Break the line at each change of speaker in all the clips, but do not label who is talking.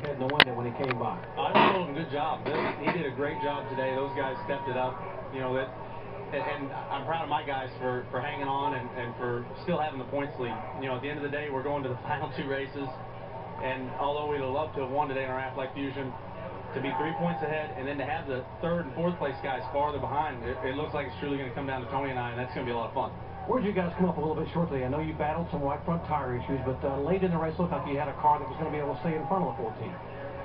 Had to win it when he came by.
I told him good job. He did a great job today. Those guys stepped it up. You know that, and I'm proud of my guys for hanging on and for still having the points lead. You know, at the end of the day, we're going to the final two races, and although we'd have loved to have won today in our Aflac Fusion, to be 3 points ahead and then to have the third and fourth place guys farther behind, it looks like it's truly going to come down to Tony and I, and that's going to be a lot of fun.
Where'd you guys come up a little bit short today? I know you battled some right front tire issues, but late in the race looked like you had a car that was going to be able to stay in front of the 14.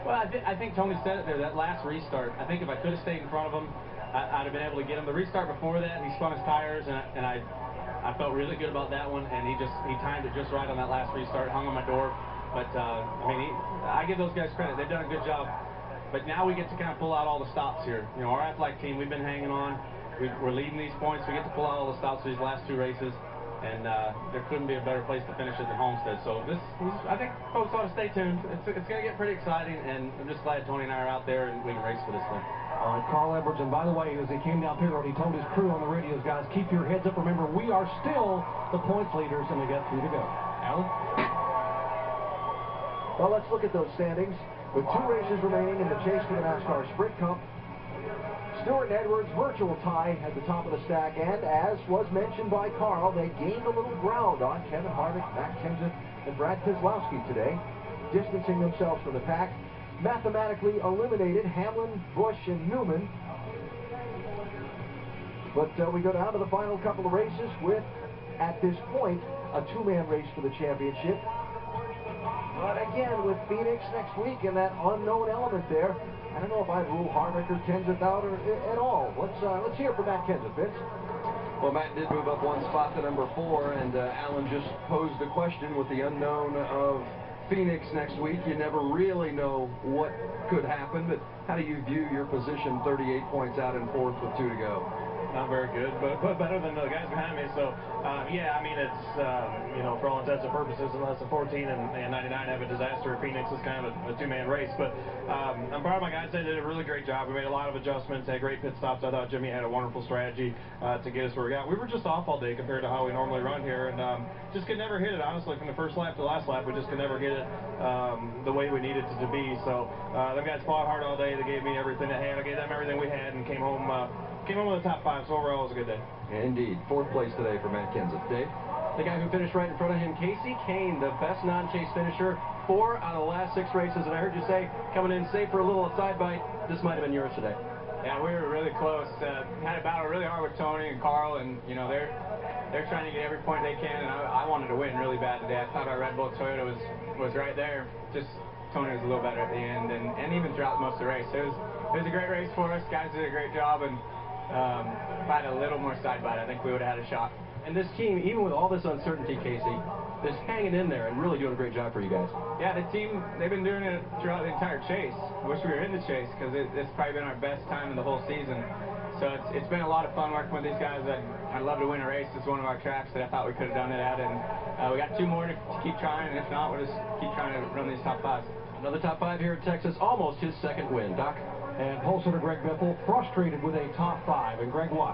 Well, I think Tony said it there, that last restart. I think if I could have stayed in front of him, I'd have been able to get him. The restart before that, he spun his tires, and I felt really good about that one, and he timed it just right on that last restart, hung on my door. But, I mean, I give those guys credit. They've done a good job. But now we get to kind of pull out all the stops here. You know, our Aflac team, we've been hanging on. We're leading these points. We get to pull out all the stops for these last two races. And there couldn't be a better place to finish it than Homestead. So I think folks ought to stay tuned. It's going to get pretty exciting, and I'm just glad Tony and I are out there and we can race for this thing.
All right, Carl Edwards, and by the way, as he came down pit road, he told his crew on the radios, guys, keep your heads up. Remember, we are still the points leaders, and we got 2 to go. Alan?
Well, let's look at those standings. With 2 races remaining in the chase for the NASCAR Sprint Cup, Stewart and Edwards, virtual tie at the top of the stack, and as was mentioned by Carl, they gained a little ground on Kevin Harvick, Matt Kenseth, and Brad Keselowski today, distancing themselves from the pack. Mathematically eliminated Hamlin, Busch, and Newman. But we go down to the final couple of races with, at this point, a 2-man race for the championship. But again, with Phoenix next week and that unknown element there, I don't know if I'd rule Harvick or Kenseth out or at all. Let's hear from Matt Kenseth, Vince.
Well, Matt did move up 1 spot to number 4, and Alan just posed the question with the unknown of Phoenix next week. You never really know what could happen, but how do you view your position 38 points out in 4th with 2 to go?
Not very good, but better than the guys behind me. So, yeah, I mean, it's, you know, for all intents and purposes, unless the 14 and 99 have a disaster, Phoenix is kind of a 2-man race. But I'm proud of my guys. They did a really great job. We made a lot of adjustments, had great pit stops. I thought Jimmy had a wonderful strategy to get us where we got. We were just off all day compared to how we normally run here, and just could never hit it, honestly. From the first lap to the last lap, we just could never get it the way we needed it to be. So, them guys fought hard all day. They gave me everything they had. I gave them everything we had and came home with the top 5, so overall it was a good day.
Indeed. 4th place today for Matt Kenseth. Dave?
The guy who finished right in front of him, Kasey Kahne, the best non-chase finisher, 4 out of the last 6 races. And I heard you say, coming in safe for a little side bite, this might have been yours today.
Yeah, we were really close. Had a battle really hard with Tony and Carl, and, you know, they're trying to get every point they can, and I wanted to win really bad today. I thought our Red Bull Toyota was right there. Just Tony was a little better at the end, and even throughout most of the race. It was a great race for us. Guys did a great job, and if I had a little more side bite, I think we would have had a shot.
And this team, even with all this uncertainty, Kasey, is hanging in there and really doing a great job for you guys.
Yeah, the team, they've been doing it throughout the entire chase. I wish we were in the chase because it's probably been our best time in the whole season. So it's been a lot of fun working with these guys. I'd love to win a race. It's one of our tracks that I thought we could have done it at. And we got 2 more to keep trying. And if not, we'll just keep trying to run these top 5s.
Another top 5 here in Texas, almost his 2nd win. Doc?
And pole sitter Greg Biffle frustrated with a top 5. And Greg, why?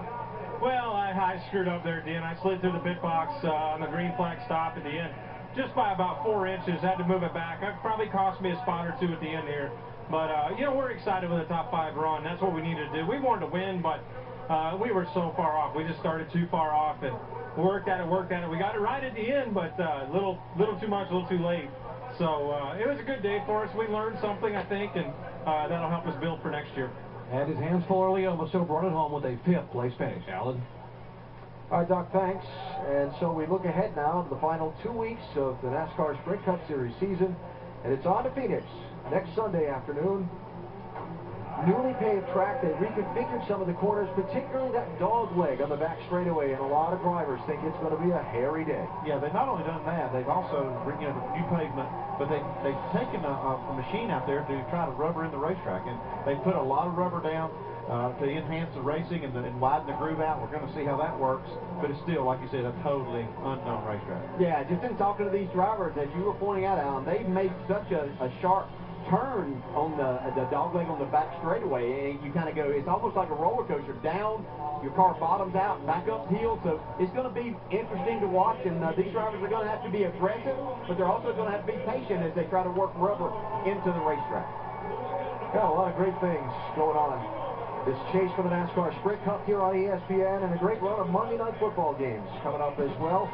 Well, I screwed up there at the end. I slid through the pit box on the green flag stop at the end, just by about 4 inches. Had to move it back. It probably cost me a spot or 2 at the end here. But, you know, we're excited with a top 5 run. That's what we needed to do. We wanted to win, but we were so far off. We just started too far off and worked at it. We got it right at the end, but a little too much, a little too late. So it was a good day for us. We learned something, I think, and that'll help us build for next year.
Had his hands full early on, but still brought it home with a 5th place finish. Alan?
All right, Doc, thanks. And so we look ahead now to the final 2 weeks of the NASCAR Sprint Cup Series season, and it's on to Phoenix next Sunday afternoon. Newly paved track. They reconfigured some of the corners, particularly that dog leg on the back straightaway, and a lot of drivers think it's going to be a hairy day.
Yeah, they've not only done that, they've also, you know, new pavement, but they've taken a machine out there to try to rubber in the racetrack, and they put a lot of rubber down to enhance the racing and widen the groove out. We're going to see how that works, but it's still, like you said, a totally unknown racetrack.
Yeah, just in talking to these drivers, as you were pointing out, Alan, they've made such a sharp
turn on the dogleg on the back straightaway, and you kind of go, it's almost like a roller coaster. Down, your car bottoms out, back uphill, so it's going to be interesting to watch, and these drivers are going to have to be aggressive, but they're also going to have to be patient as they try to work rubber into the racetrack.
Got a lot of great things going on. This chase for the NASCAR Sprint Cup here on ESPN, and a great run of Monday Night Football games coming up as well.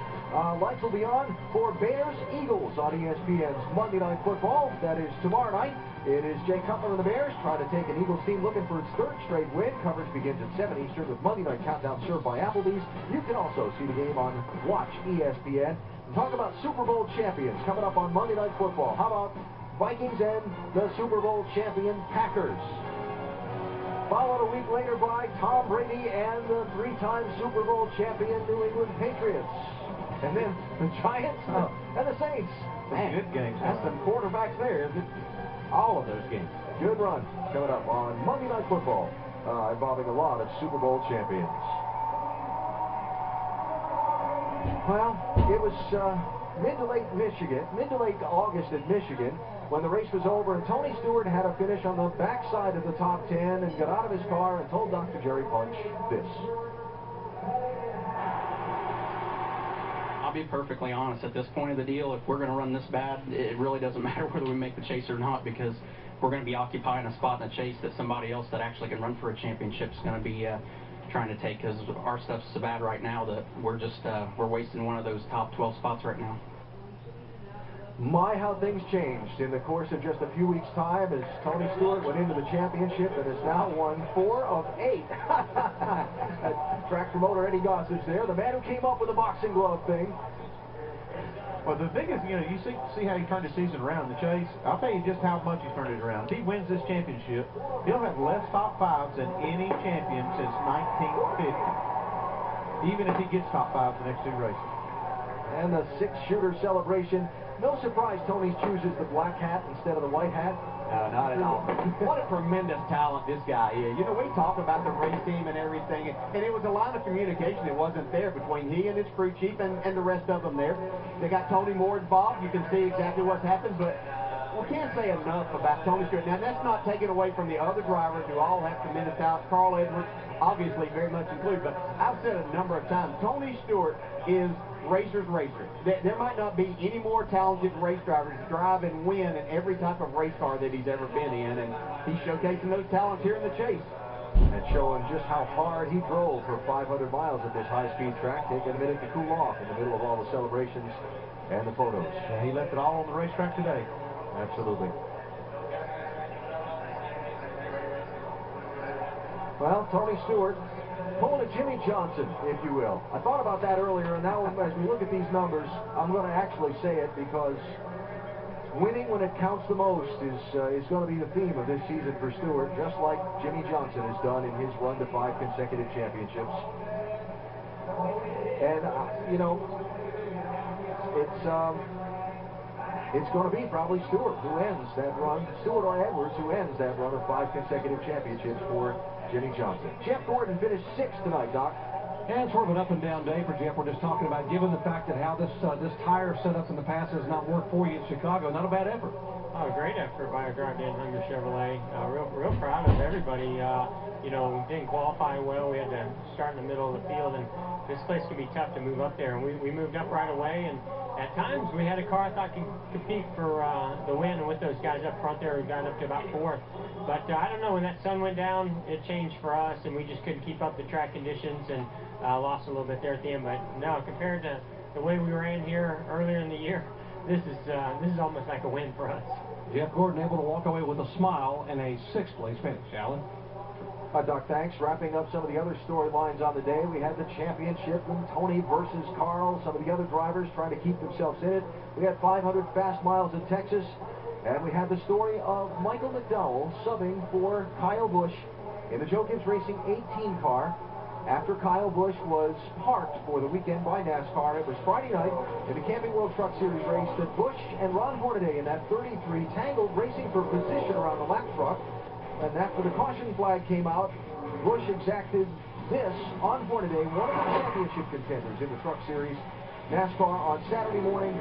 Lights will be on for Bears-Eagles on ESPN's Monday Night Football. That is tomorrow night. It is Jay Cutler and the Bears trying to take an Eagles team looking for its third straight win. Coverage begins at 7 Eastern with Monday Night Countdown served by Applebee's. You can also see the game on Watch ESPN. And talk about Super Bowl champions coming up on Monday Night Football. How about Vikings and the Super Bowl champion Packers? Followed a week later by Tom Brady and the three-time Super Bowl champion New England Patriots. And then the Giants and the Saints.
Man, good games. That's some quarterbacks there, isn't it? All of those games.
Good run coming up on Monday Night Football, involving a lot of Super Bowl champions. Well, it was mid to late August in Michigan, when the race was over, and Tony Stewart had a finish on the backside of the top 10 and got out of his car and told Dr. Jerry Punch this.
I'll be perfectly honest, at this point of the deal, if we're going to run this bad, it really doesn't matter whether we make the chase or not, because we're going to be occupying a spot in the chase that somebody else that actually can run for a championship is going to be trying to take, because our stuff's so bad right now that we're just we're wasting one of those top 12 spots right now.
My, how things changed in the course of just a few weeks' time as Tony Stewart went into the championship and has now won 4 of 8. Track promoter Eddie Gossage there, the man who came up with the boxing glove thing.
Well, the thing is, you know, you see how he turned the season around in the chase. I'll tell you just how much he's turned it around. If he wins this championship, he'll have less top 5s than any champion since 1950. Even if he gets top 5 the next 2 races.
And the 6-shooter celebration. No surprise Tony chooses the black hat instead of the white hat.
No, not at all. What a tremendous talent this guy is. You know, we talked about the race team and everything, and it was a line of communication that wasn't there between he and his crew chief and the rest of them there. They got Tony Moore involved. You can see exactly what's happened, but we can't say enough about Tony Stewart. Now, that's not taken away from the other drivers who all have tremendous talent. Carl Edwards, obviously, very much included, but I've said a number of times, Tony Stewart is racer's racer. There might not be any more talented race drivers to drive and win in every type of race car that he's ever been in, and he's showcasing those talents here in the chase.
And showing just how hard he drove for 500 miles at this high-speed track, taking a minute to cool off in the middle of all the celebrations and the photos.
Yeah, he left it all on the racetrack today.
Absolutely. Well, Tony Stewart pulling a Jimmy Johnson, if you will. I thought about that earlier, and now as we look at these numbers, I'm going to actually say it, because winning when it counts the most is going to be the theme of this season for Stewart, just like Jimmy Johnson has done in his run to 5 consecutive championships. And, you know, it's going to be probably Stewart who ends that run, Stewart or Edwards who ends that run of 5 consecutive championships for Jimmy Johnson. Jeff Gordon finished 6th tonight, Doc.
And sort of an up-and-down day for Jeff. We're just talking about, given the fact that how this tire setup in the past has not worked for you at Chicago, not a bad effort.
Oh, great effort by our driver, Dan Hunger Chevrolet. Real proud of everybody. You know, we didn't qualify well. We had to start in the middle of the field, and this place can be tough to move up there. And we moved up right away, and at times we had a car I thought could compete for the win with those guys up front there. We got up to about 4th. But I don't know, when that sun went down, it changed for us, and we just couldn't keep up the track conditions, and lost a little bit there at the end. But no, compared to the way we ran here earlier in the year, this is almost like a win for us.
Jeff Gordon able to walk away with a smile and a 6th place finish. Alan?
Doc, thanks. Wrapping up some of the other storylines on the day, we had the championship and Tony versus Carl, some of the other drivers trying to keep themselves in it. We had 500 fast miles in Texas, and we had the story of Michael McDowell subbing for Kyle Busch in the Joe Gibbs Racing 18 car after Kyle Busch was parked for the weekend by NASCAR. It was Friday night in the Camping World Truck Series race that Busch and Ron Hornaday in that 33 tangled, racing for position around the lap truck. And after the caution flag came out, Busch exacted this on Hornaday, one of the championship contenders in the Truck Series. NASCAR on Saturday morning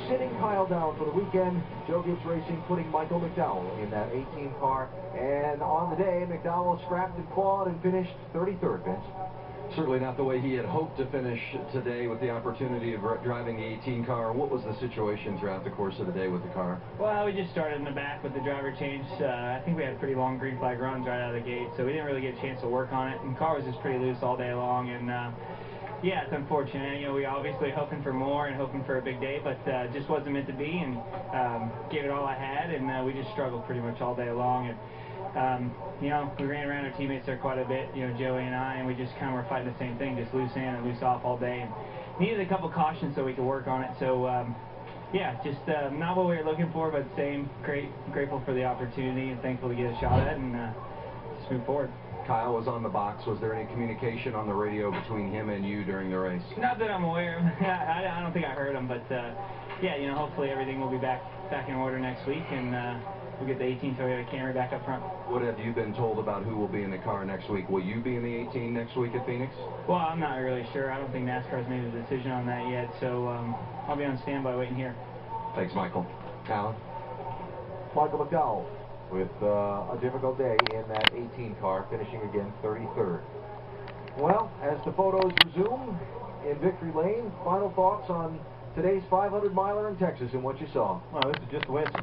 sitting Kyle down for the weekend. Joe Gibbs Racing putting Michael McDowell in that 18 car. And on the day, McDowell scrapped and clawed and finished 33rd, Vince.
Certainly not the way he had hoped to finish today with the opportunity of driving the 18 car. What was the situation throughout the course of the day with the car?
Well, we just started in the back with the driver change. I think we had pretty long green flag runs right out of the gate, so we didn't really get a chance to work on it. And the car was just pretty loose all day long, and yeah, it's unfortunate. You know, we obviously hoping for more and hoping for a big day, but just wasn't meant to be, and gave it all I had, and we just struggled pretty much all day long. And you know, we ran around our teammates there quite a bit, you know, Joey and I, and we just kind of were fighting the same thing, just loose in and loose off all day, and needed a couple cautions so we could work on it. So yeah, just not what we were looking for, but same, grateful for the opportunity and thankful to get a shot at, and just move forward.
Kyle was on the box. Was there any communication on the radio between him and you during the race?
Not that I'm aware of. I don't think I heard him, but yeah, you know, hopefully everything will be back in order next week, and we'll get the 18 Toyota Camry back up front.
What have you been told about who will be in the car next week? Will you be in the 18 next week at Phoenix?
Well, I'm not really sure. I don't think NASCAR's made a decision on that yet, so I'll be on standby waiting here.
Thanks, Michael. Alan?
Michael McDowell with a difficult day in that 18 car, finishing again 33rd. Well, as the photos resume in Victory Lane, final thoughts on today's 500 miler in Texas and what you saw?
Well, this is just the way it's